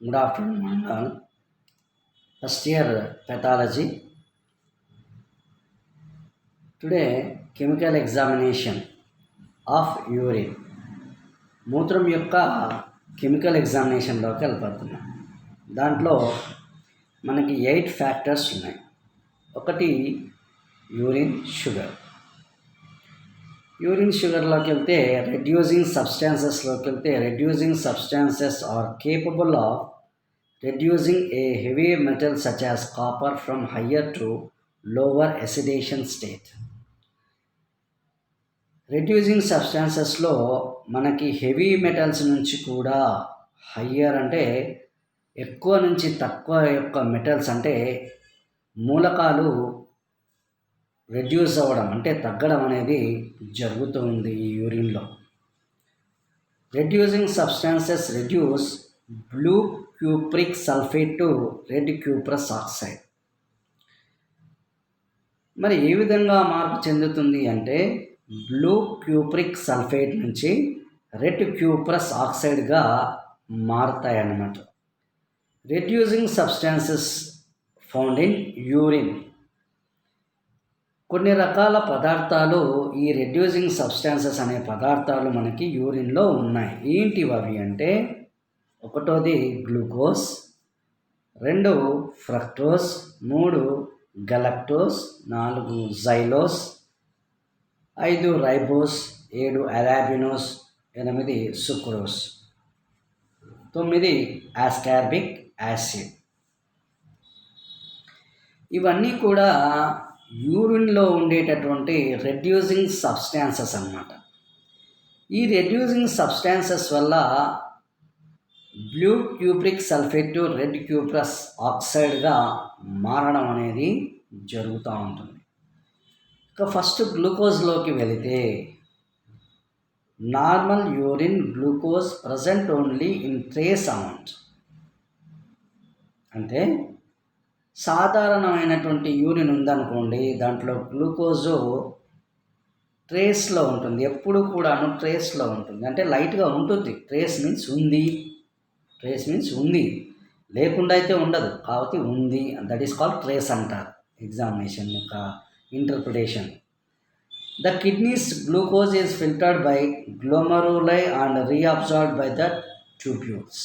Good afternoon, all. First year pathology. Today, chemical examination of urine. మూత్రం యొక్క chemical ఎగ్జామినేషన్లోకి వెళ్ళిపోతున్నాం. దాంట్లో మనకి 8 ఫ్యాక్టర్స్ ఉన్నాయి. ఒకటి యూరిన్ షుగర్. యూరిన్ షుగర్లోకి వెళ్తే reducing substances are capable of reducing a heavy metal such as copper from higher to lower acidation state. Reducing సబ్స్టాన్సెస్లో మనకి హెవీ మెటల్స్ నుంచి కూడా హయ్యర్ అంటే ఎక్కువ నుంచి తక్కువ యొక్క మెటల్స్ అంటే మూలకాలు రెడ్యూస్ అవ్వడం అంటే తగ్గడం అనేది జరుగుతుంది ఈ యూరిన్లో. Reducing substances reduce blue cupric sulphate to red cuprous oxide. మరి ఏ విధంగా మార్పు చెందుతుంది అంటే బ్లూ క్యూప్రిక్ సల్ఫేట్ నుంచి రెడ్ క్యూప్రస్ ఆక్సైడ్గా మారుతాయి అన్నమాట. Reducing substances found in urine. కొన్ని రకాల పదార్థాలు ఈ రెడ్యూసింగ్ సబ్స్టాన్సెస్ అనే పదార్థాలు మనకి యూరిన్లో ఉన్నాయి. ఏంటివి అవి అంటే ఒకటోది glucose, 2 fructose, 3 galactose, 4 xylose, 5 ribose, 7 arabinose, 8 sucrose, 9 ascorbic acid. ఇవన్నీ కూడా యూరిన్లో ఉండేటటువంటి రెడ్యూసింగ్ సబ్స్టాన్సెస్ అన్నమాట. ఈ రెడ్యూసింగ్ సబ్స్టాన్సెస్ వల్ల blue cupric sulphate to red cuprous ఆక్సైడ్గా మారడం అనేది జరుగుతూ ఉంటుంది. ఇక ఫస్ట్ గ్లూకోజ్లోకి వెళితే normal urine glucose present only in trace amount. అంటే సాధారణమైనటువంటి యూరిన్ ఉందనుకోండి, దాంట్లో గ్లూకోజు ట్రేస్లో ఉంటుంది, ఎప్పుడు కూడాను ట్రేస్లో ఉంటుంది. అంటే లైట్గా ఉంటుంది. ట్రేస్ మీన్స్ ఉంది, లేకుండా అయితే ఉండదు, కాబట్టి ఉంది. దట్ ఈస్ కాల్డ్ ట్రేస్ అంటారు ఎగ్జామినేషన్ యొక్క interpretation. The kidneys glucose is filtered by glomeruli and reabsorbed by the tubules.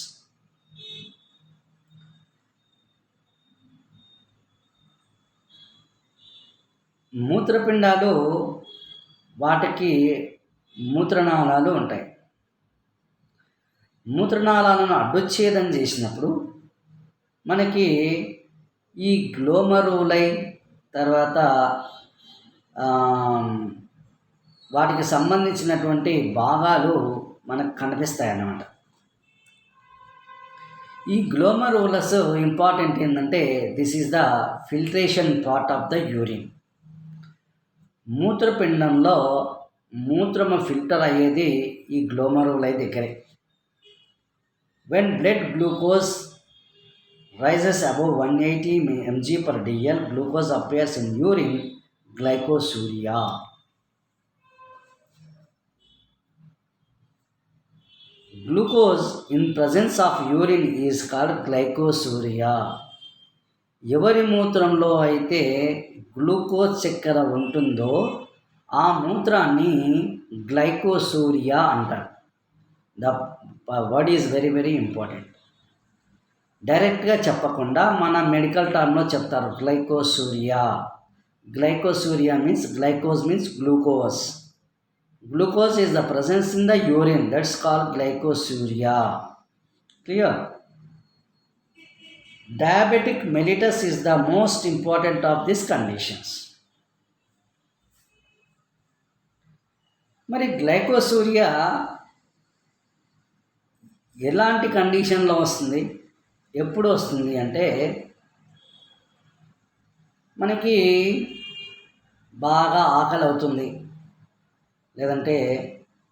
మూత్రపిండాలు వాటికి మూత్రనాళాలు ఉంటాయి. మూత్రనాళాలను అడ్డుచ్ఛేదం చేసినప్పుడు మనకి ఈ గ్లోమరులై తర్వాత వాటికి సంబంధించినటువంటి భాగాలు మనకు కనిపిస్తాయి అన్నమాట. ఈ గ్లోమరులస్ ఇంపార్టెంట్ ఏంటంటే this is the filtration part of the urine. మూత్రపిండంలో మూత్రము ఫిల్టర్ అయ్యేది ఈ గ్లోమరులై దగ్గరే. When blood glucose rises above 180 mg per dl, glucose appears in urine, glycosuria. Glucose in presence of urine is called glycosuria. ఎవరి మూత్రంలో అయితే glucose చక్కెర ఉంటుందో ఆ మూత్రాన్ని గ్లైకోసూరియా అంటారు. The word is very very important. డైరెక్ట్గా చెప్పకుండా మన మెడికల్ టర్మ్లో చెప్తారు glycosuria. Glycosuria means glycose means glucose. Glucose is the presence in the urine, that's called glycosuria. Clear? Diabetic mellitus is the most important of these conditions. మరి glycosuria ఎలాంటి కండిషన్లో వస్తుంది, ఎప్పుడు వస్తుంది అంటే మనకి బాగా ఆకలి అవుతుంది, లేదంటే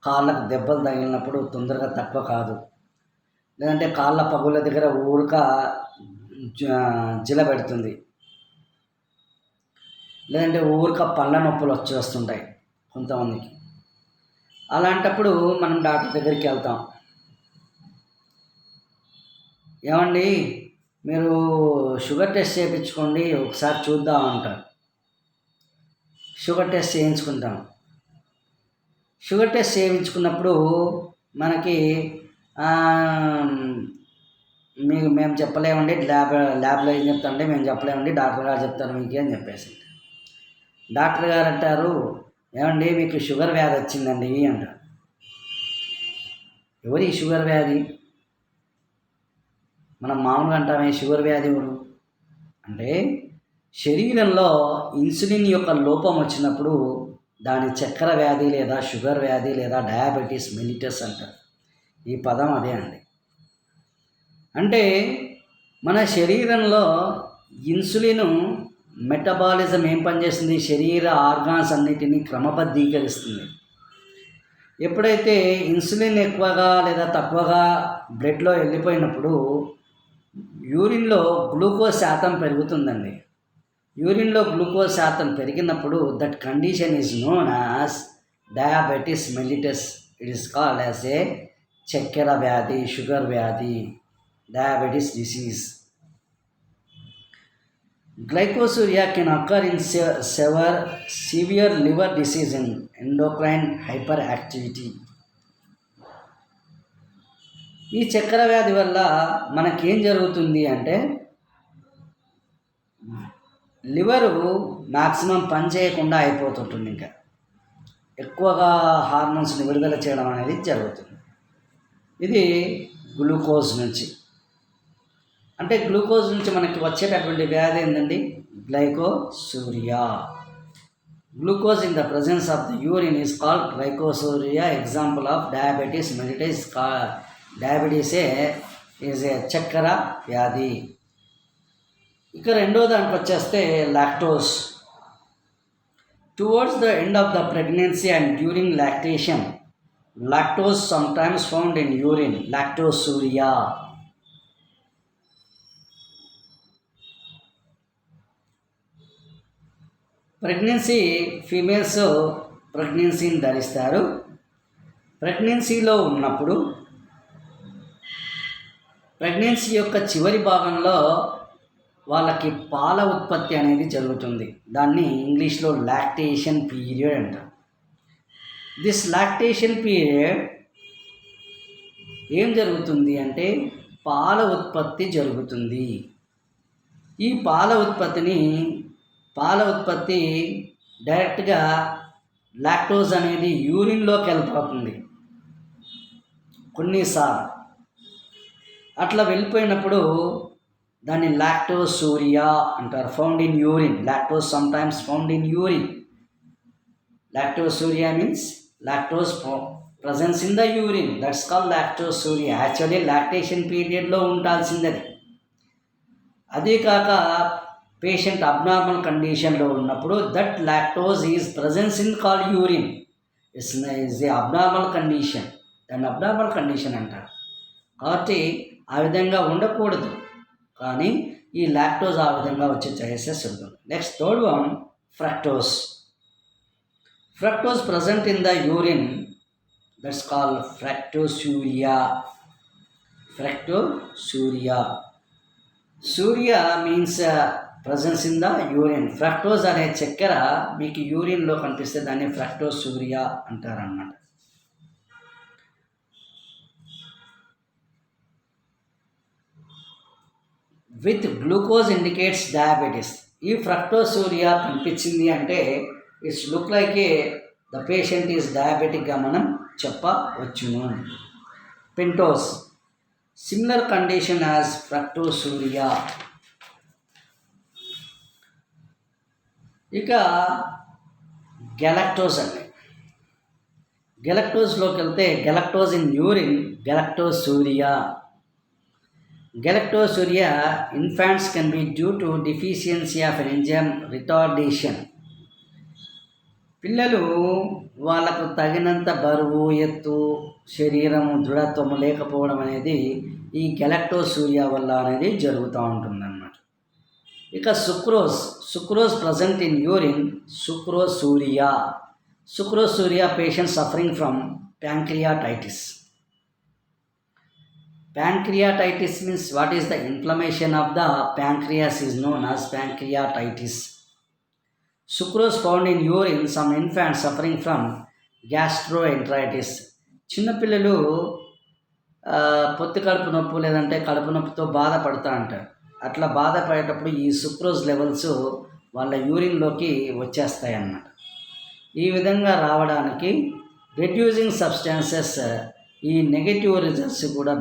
కాళ్ళకు దెబ్బలు తగిలినప్పుడు తొందరగా తక్కువ కాదు, లేదంటే కాళ్ళ పగుల దగ్గర ఊరక జిల పెడుతుంది, లేదంటే ఊరిక పళ్ళ నొప్పులు వచ్చేస్తుంటాయి కొంతమందికి. అలాంటప్పుడు మనం డాక్టర్ దగ్గరికి వెళ్తాం. ఏమండి మీరు షుగర్ టెస్ట్ చేయించుకోండి ఒకసారి చూద్దాం అంటారు. షుగర్ టెస్ట్ చేయించుకుంటాం. షుగర్ టెస్ట్ చేయించుకున్నప్పుడు మనకి మేము చెప్పలేమండి, ల్యాబ్లో ఏం చెప్తారంటే మేము చెప్పలేమండి, డాక్టర్ గారు చెప్తారు మీకు అని చెప్పేసి. డాక్టర్ గారు అంటారు, ఏమండి మీకు షుగర్ వ్యాధి వచ్చిందండి అంటారు. ఎవరి షుగర్ వ్యాధి? మనం మామూలుగా అంటామే షుగర్ వ్యాధి ఎవరు అంటే, శరీరంలో ఇన్సులిన్ యొక్క లోపం వచ్చినప్పుడు దాని చక్కెర వ్యాధి లేదా షుగర్ వ్యాధి లేదా డయాబెటీస్ మెలిటస్ అంటారు. ఈ పదం అదే అండి. అంటే మన శరీరంలో ఇన్సులిన్ మెటబాలిజం ఏం పనిచేస్తుంది, శరీర ఆర్గాన్స్ అన్నిటినీ క్రమబద్ధీకరిస్తుంది. ఎప్పుడైతే ఇన్సులిన్ ఎక్కువగా లేదా తక్కువగా బ్లడ్లో వెళ్ళిపోయినప్పుడు యూరిన్లో గ్లూకోజ్ శాతం పెరుగుతుందండి. యూరిన్లో గ్లూకోజ్ శాతం పెరిగినప్పుడు that condition is known as diabetes mellitus. It is called as a చక్కెర వ్యాధి, షుగర్ వ్యాధి, diabetes disease. Glycosuria can occur in severe liver disease and endocrine hyperactivity. ఈ చక్కెర వ్యాధి వల్ల మనకేం జరుగుతుంది అంటే లివరు మ్యాక్సిమం పని చేయకుండా అయిపోతుంటుంది. ఇంకా ఎక్కువగా హార్మోన్స్ని విడుదల చేయడం అనేది జరుగుతుంది. ఇది గ్లూకోజ్ నుంచి. అంటే గ్లూకోజ్ నుంచి మనకి వచ్చేటటువంటి వ్యాధి ఏంటండి, glycosuria. Glucose in the presence of the urine is called glycosuria. Example of diabetes mellitus. డయాబెటీసే ఈజ్ ఏ చక్కెర వ్యాధి. ఇక రెండో దానికి వచ్చేస్తే lactose. Towards the end of the pregnancy and during lactation, lactose sometimes found in urine, lactosuria. Pregnancy, females ప్రెగ్నెన్సీని ధరిస్తారు. ప్రెగ్నెన్సీలో ఉన్నప్పుడు ప్రెగ్నెన్సీ యొక్క చివరి భాగంలో వాళ్ళకి పాల ఉత్పత్తి అనేది జరుగుతుంది. దాన్ని ఇంగ్లీష్లో లాక్టేషన్ పీరియడ్ అంటారు. దిస్ లాక్టేషన్ పీరియడ్ ఏం జరుగుతుంది అంటే పాల ఉత్పత్తి జరుగుతుంది. ఈ పాల ఉత్పత్తి డైరెక్ట్గా లాక్టోజ్ అనేది యూరిన్లోకి వెళ్ళిపోతుంది. కొన్నిసార్లు అట్లా వెళ్ళిపోయినప్పుడు దాన్ని లాక్టోసూరియా అంటారు. Found in urine. Lactose sometimes found in urine. Lactosuria means lactose presence in the urine. That's called lactosuria. Actually lactation పీరియడ్లో ఉండాల్సిందని. అదే కాక పేషెంట్ అబ్నార్మల్ కండిషన్లో ఉన్నప్పుడు that lactose is presence in called urine. It's a abnormal condition. దాన్ని abnormal condition అంటారు. కాబట్టి ఆ విధంగా ఉండకూడదు, కానీ ఈ లాక్టోజ్ ఆ విధంగా వచ్చే ఛాన్సెస్ ఉంటుంది. Next third one, fructose. Fructose present in the urine, that's called fructosuria. Fructosuria. సూర్య means presence in the urine. Fructose అనే చక్కెర మీకు యూరిన్లో కనిపిస్తే దాన్ని ఫ్రక్టోసూరియా అంటారన్నమాట. With glucose indicates diabetes. ఈ ఫ్రక్టోసూరియా కనిపించింది అంటే it's look like the patient is డయాబెటిక్గా మనం చెప్పవచ్చును. Pentose, similar condition as fructosuria. ఇక గెలక్టోస్ అండి. గెలక్టోస్లోకి వెళ్తే galactose in urine, galactosuria. Galactosuria infants can be due to deficiency of an enzyme retardation. పిల్లలు వాళ్ళకు తగినంత బరువు, ఎత్తు, శరీరము, దృఢత్వము లేకపోవడం అనేది ఈ గెలక్టోసూరియా వల్ల అనేది జరుగుతూ ఉంటుందన్నమాట. ఇక sucrose present in urine, sucrosuria patient suffering from pancreatitis. Pancreatitis means what is the inflammation of the pancreas is known as pancreatitis. Sucrose found in urine, some infants suffering from gastroenteritis. చిన్నపిల్లలు పొత్తి కడుపు నొప్పు లేదంటే కడుపు నొప్పితో బాధపడుతూ ఉంటారు. అట్లా బాధపడేటప్పుడు ఈ సుక్రోజ్ లెవెల్స్ వాళ్ళ యూరిన్లోకి వచ్చేస్తాయి అన్నమాట. ఈ విధంగా రావడానికి రెడ్యూసింగ్ సబ్స్టాన్సెస్, ఈ నెగటివ్ రిజల్ట్స్ కూడా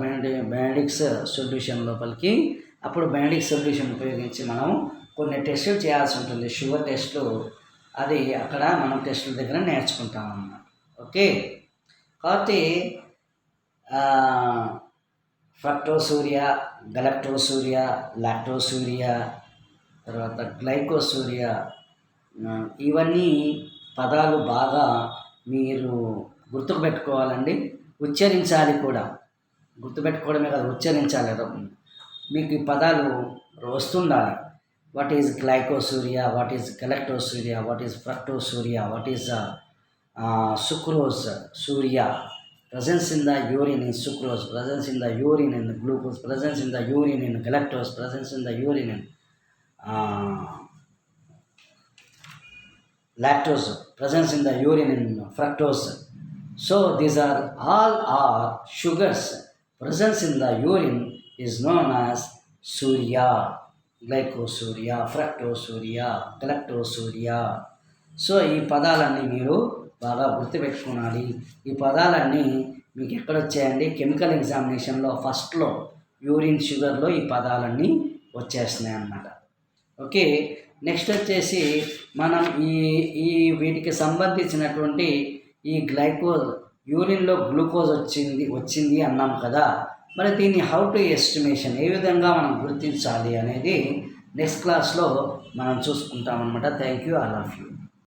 బెనడిక్స్ సొల్యూషన్ లోపలికి, అప్పుడు బెనడిక్స్ సొల్యూషన్ ఉపయోగించి మనం కొన్ని టెస్టులు చేయాల్సి ఉంటుంది, షుగర్ టెస్టులు. అది అక్కడ మనం టెస్టుల దగ్గర నేర్చుకుంటాం అన్నమాట. ఓకే, కాబట్టి ఫ్రక్టోసూరియా, గలక్టోసూరియా, లాక్టోసూరియా, తర్వాత గ్లైకోసూరియా, ఇవన్నీ పదాలు బాగా మీరు గుర్తుపెట్టుకోవాలండి, ఉచ్చరించాలి కూడా. గుర్తుపెట్టుకోవడమే కాదు, ఉచ్చరించాలి. మీకు ఈ పదాలు వస్తుండాలి. What is glycosuria, what is galactosuria, what is fructosuria, what is sucrosuria, presence in the urine in sucrose, presence in the urine in glucose, presence in the urine in galactose, presence in the urine in lactose, presence in the urine in fructose. So these are all are sugars. Presence in the urine is known as suria, glycosuria, fructosuria, galactosuria. So ఈ పదాలన్నీ మీరు బాగా గుర్తుపెట్టుకోవాలి. ఈ పదాలన్నీ మీకు ఎక్కడ వచ్చాయండి? కెమికల్ ఎగ్జామినేషన్లో ఫస్ట్లో యూరిన్ షుగర్లో ఈ పదాలన్నీ వచ్చేస్తున్నాయి అన్నమాట. ఓకే, నెక్స్ట్ వచ్చేసి మనం ఈ వీటికి సంబంధించినటువంటి ఈ యూరిన్లో గ్లూకోజ్ వచ్చింది అన్నాం కదా, మరి దీన్ని హౌ టు ఎస్టిమేషన్, ఏ విధంగా మనం గుర్తించాలి అనేది నెక్స్ట్ క్లాస్లో మనం చూసుకుంటాం అన్నమాట. Thank you, I love you.